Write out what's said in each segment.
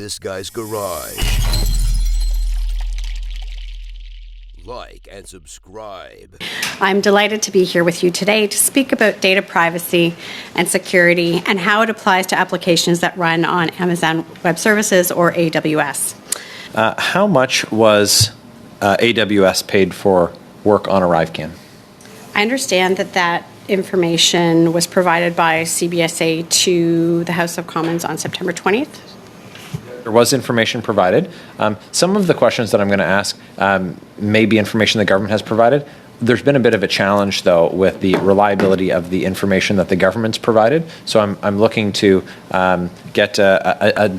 this guy's garage. Like and subscribe. I'm delighted to be here with you today to speak about data privacy and security and how it applies to applications that run on Amazon Web Services or AWS. How much was AWS paid for work on arrivecan? I understand that information was provided by CBSA to the House of Commons on September 20th. There was information provided. Some of the questions that I'm going to ask may be information the government has provided. There's been a bit of a challenge, though, with the reliability of the information that the government's provided. So I'm looking to get a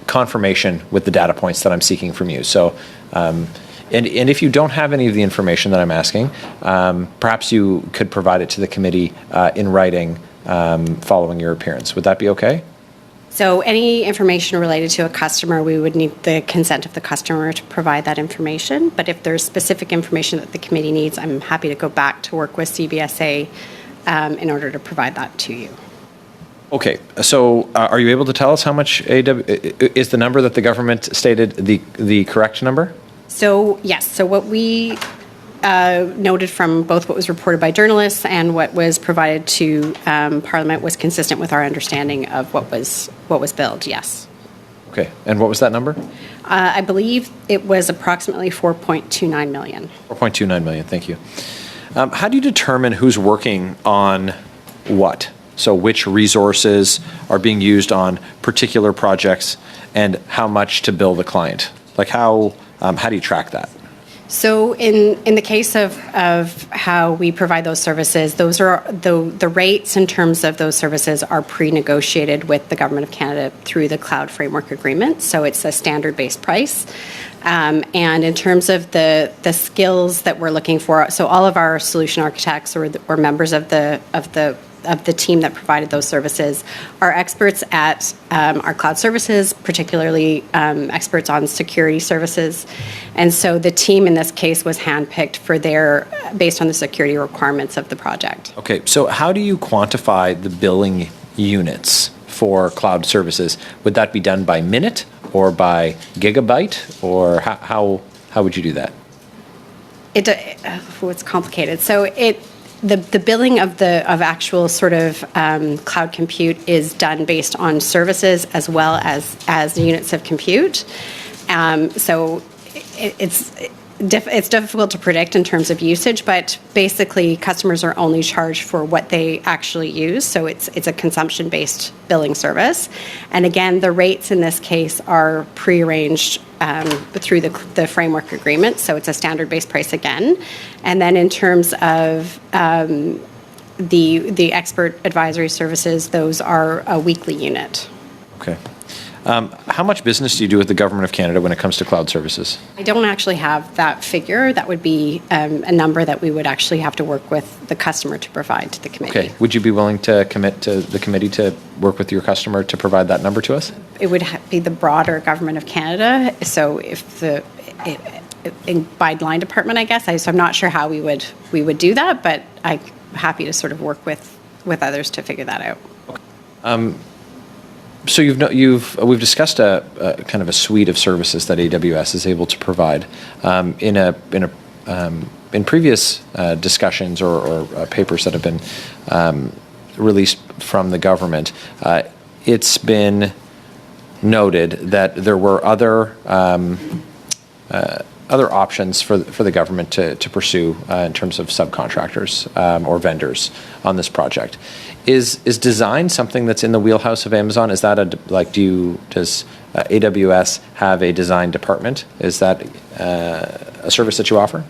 confirmation with the data points that I'm seeking from you. So, and if you don't have any of the information that I'm asking, perhaps you could provide it to the committee in writing following your appearance. Would that be okay? So any information related to a customer, we would need the consent of the customer to provide that information. But if there's specific information that the committee needs, I'm happy to go back to work with CBSA in order to provide that to you. Okay, so are you able to tell us how much is the number that the government stated the correct number? So yes, so what we noted from both what was reported by journalists and what was provided to Parliament was consistent with our understanding of what was billed, yes. Okay, and what was that number? I believe it was approximately 4.29 million. 4.29 million, thank you. How do you determine who's working on what? So which resources are being used on particular projects and how much to bill the client? Like how do you track that? So in the case of how we provide those services, those are the rates in terms of those services are pre-negotiated with the Government of Canada through the Cloud Framework Agreement. So it's a standard-based price. And in terms of the skills that we're looking for, so all of our solution architects or members of the team that provided those services are experts at our cloud services, particularly experts on security services. And so the team in this case was handpicked based on the security requirements of the project. Okay, so how do you quantify the billing units for cloud services? Would that be done by minute or by gigabyte, or how would you do that? It's complicated. So the billing of actual sort of cloud compute is done based on services as well as units of compute. So it's difficult to predict in terms of usage, but basically customers are only charged for what they actually use. So it's a consumption-based billing service. And again, the rates in this case are prearranged through the framework agreement. So it's a standard-based price again. And then in terms of the expert advisory services, those are a weekly unit. Okay. How much business do you do with the Government of Canada when it comes to cloud services? I don't actually have that figure. That would be a number that we would actually have to work with the customer to provide to the committee. Okay. Would you be willing to commit to the committee to work with your customer to provide that number to us? It would be the broader Government of Canada. So if by line department, I guess. So I'm not sure how we would do that, but I'm happy to sort of work with others to figure that out. Okay. So we've discussed a kind of a suite of services that AWS is able to provide. In previous discussions or papers that have been released from the government, it's been noted that there were other options for the government to pursue in terms of subcontractors or vendors on this project. Is design something that's in the wheelhouse of Amazon? Is that does AWS have a design department? Is that a service that you offer?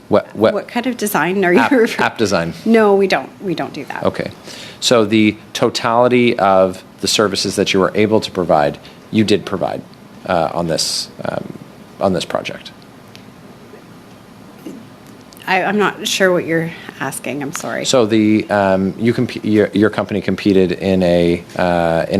What kind of design are you referring? App design. No, we don't. We don't do that. Okay, so the totality of the services that you were able to provide, you did provide on this project. I'm not sure what you're asking. I'm sorry. So your company competed in a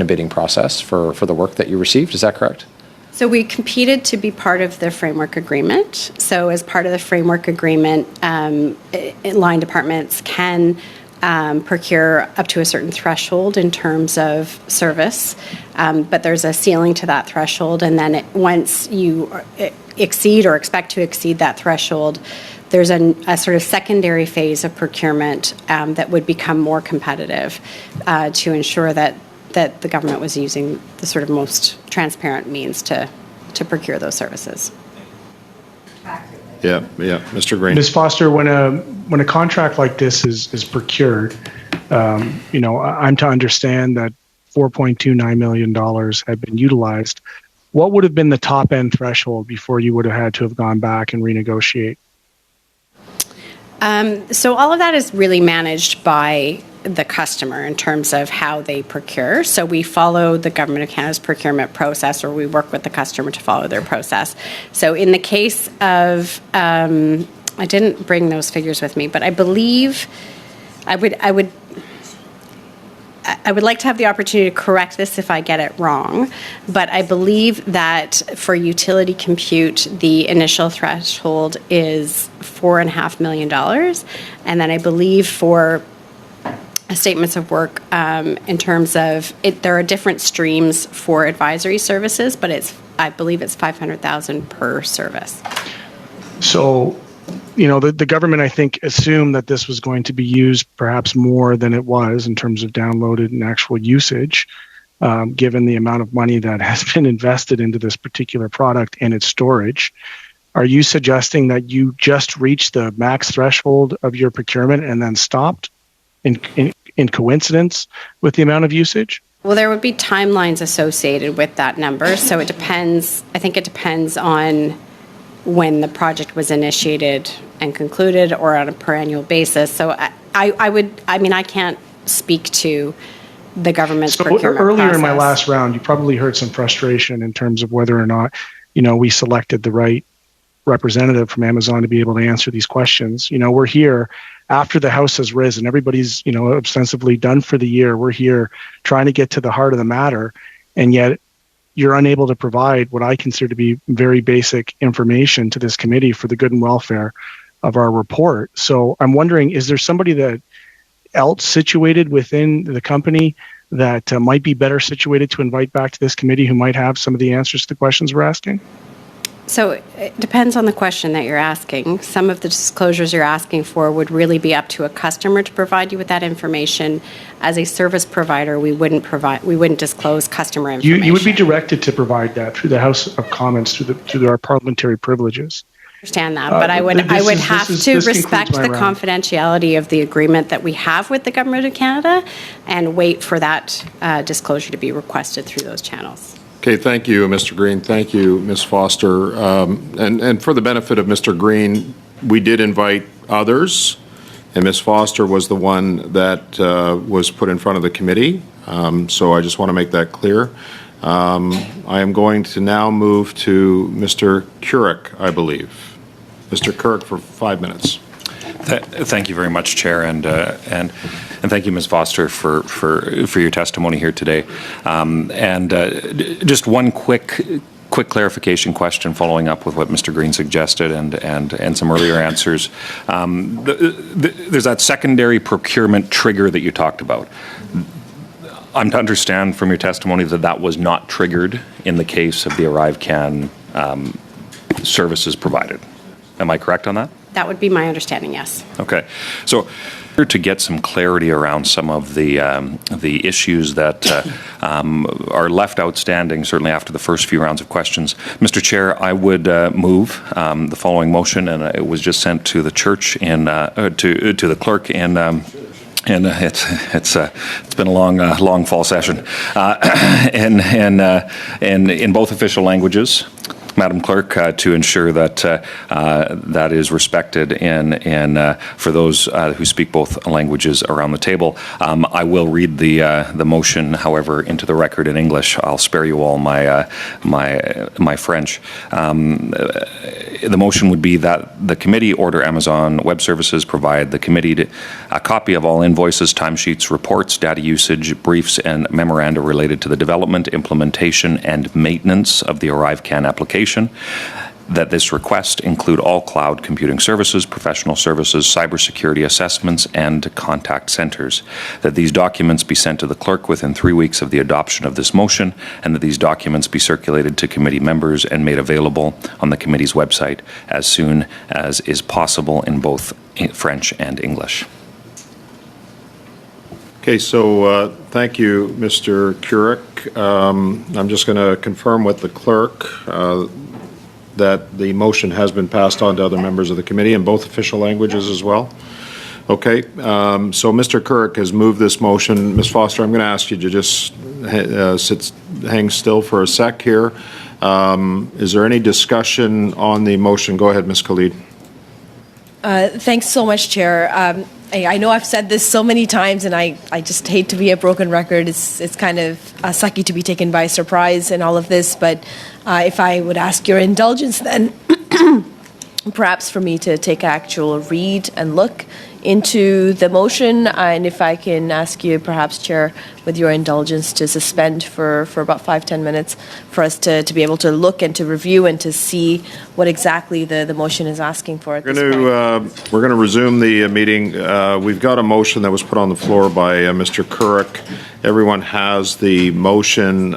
bidding process for the work that you received. Is that correct? So we competed to be part of the framework agreement. So as part of the framework agreement, line departments can procure up to a certain threshold in terms of service, but there's a ceiling to that threshold, and then once you exceed or expect to exceed that threshold, there's a sort of secondary phase of procurement that would become more competitive to ensure that the government was using the sort of most transparent means to procure those services. Yeah, Mr. Green. Ms. Foster, when a contract like this is procured, I'm to understand that $4.29 million had been utilized. What would have been the top end threshold before you would have had to have gone back and renegotiate? So all of that is really managed by the customer in terms of how they procure. So we follow the Government of Canada's procurement process, or we work with the customer to follow their process. So in the case of, I didn't bring those figures with me, but I believe I would like to have the opportunity to correct this if I get it wrong, but I believe that for utility compute, the initial threshold is $4.5 million. And then I believe for statements of work in terms of it, there are different streams for advisory services, but I believe it's $500,000 per service. So, the government, I think, assumed that this was going to be used perhaps more than it was in terms of downloaded and actual usage, given the amount of money that has been invested into this particular product and its storage. Are you suggesting that you just reached the max threshold of your procurement and then stopped in coincidence with the amount of usage? Well, there would be timelines associated with that number. So it depends. I think it depends on when the project was initiated and concluded, or on a per annual basis. So I can't speak to the government's procurement earlier process. In my last round, you probably heard some frustration in terms of whether or not, we selected the right representative from Amazon to be able to answer these questions. We're here after the house has risen. Everybody's, ostensibly done for the year. We're here trying to get to the heart of the matter, and yet you're unable to provide what I consider to be very basic information to this committee for the good and welfare of our report. So I'm wondering, is there somebody that else situated within the company that might be better situated to invite back to this committee who might have some of the answers to the questions we're asking? So it depends on the question that you're asking. Some of the disclosures you're asking for would really be up to a customer to provide you with that information. As a service provider, we wouldn't disclose customer information. You would be directed to provide that through the House of Commons, through our parliamentary privileges. I understand that, but I would have to respect the confidentiality of the agreement that we have with the Government of Canada and wait for that disclosure to be requested through those channels. Okay, thank you, Mr. Green. Thank you, Ms. Foster. And for the benefit of Mr. Green, we did invite others, and Ms. Foster was the one that was put in front of the committee. So I just want to make that clear. I am going to now move to Mr. Couric, I believe. Mr. Couric for 5 minutes. Thank you very much, Chair, and thank you, Ms. Foster, for your testimony here today. Just one quick clarification question following up with what Mr. Green suggested and some earlier answers. There's that secondary procurement trigger that you talked about. I'm to understand from your testimony that was not triggered in the case of the arrivecan services provided. Am I correct on that? That would be my understanding, yes. Okay. So to get some clarity around some of the issues that are left outstanding, certainly after the first few rounds of questions, Mr. Chair, I would move the following motion, and it was just sent to the church and to the clerk and it's been a long fall session, and in both official languages, Madam Clerk, to ensure that that is respected for those who speak both languages around the table. I will read the motion, however, into the record in English. I'll spare you all my French. The motion would be that the committee order Amazon Web Services provide the committee a copy of all invoices, timesheets, reports, data usage, briefs, and memoranda related to the development, implementation, and maintenance of the arrivecan application, that this request include all cloud computing services, professional services, cybersecurity assessments, and contact centers, that these documents be sent to the clerk within 3 weeks of the adoption of this motion, and that these documents be circulated to committee members and made available on the committee's website as soon as is possible in both French and English. Okay, so thank you, Mr. Currick. I'm just going to confirm with the clerk that the motion has been passed on to other members of the committee in both official languages as well. Okay, so Mr. Currick has moved this motion. Ms. Foster, I'm going to ask you to just hang still for a sec here. Is there any discussion on the motion? Go ahead, Ms. Khalid. Thanks so much, Chair. I know I've said this so many times, and I just hate to be a broken record. It's kind of sucky to be taken by surprise in all of this, but if I would ask your indulgence then, perhaps for me to take an actual read and look into the motion, and if I can ask you, perhaps, Chair, with your indulgence, to suspend for about 5-10 minutes for us to be able to look and to review and to see what exactly the motion is asking for at this point. We're going to resume the meeting. We've got a motion that was put on the floor by Mr. Currick. Everyone has the motion.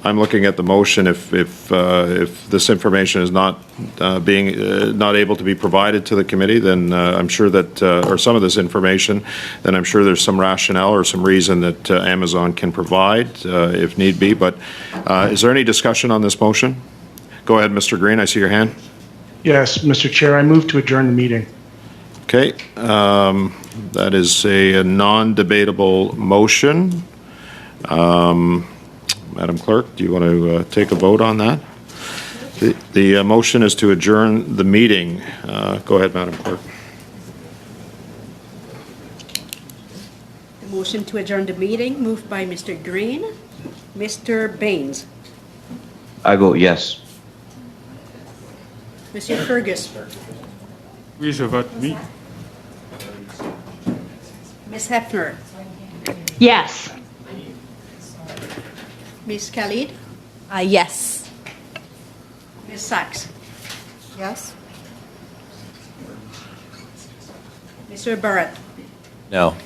I'm looking at the motion. If this information is not not able to be provided to the committee, then I'm sure that, or some of this information, then I'm sure there's some rationale or some reason that Amazon can provide if need be. But is there any discussion on this motion? Go ahead, Mr. Green. I see your hand. Yes, Mr. Chair, I move to adjourn the meeting. Okay, that is a non-debatable motion. Madam Clerk, do you want to take a vote on that? The motion is to adjourn the meeting. Go ahead, Madam Clerk. The motion to adjourn the meeting, moved by Mr. Green. Mr. Baines. I vote yes. Monsieur Fergus. Oui, je vote oui. Ms. Hefner. Yes. Ms. Khalid. Yes. Ms. Sachs. Yes. Mr. Barrett. No.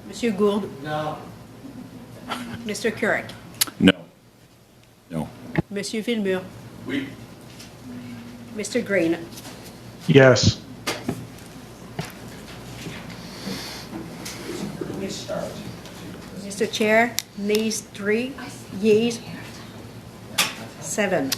Monsieur Gould. No. Mr. Currick. No. No. Monsieur Villemur. Oui. Mr. Green. Yes. Mr. Chair, nays 3, yeas 7.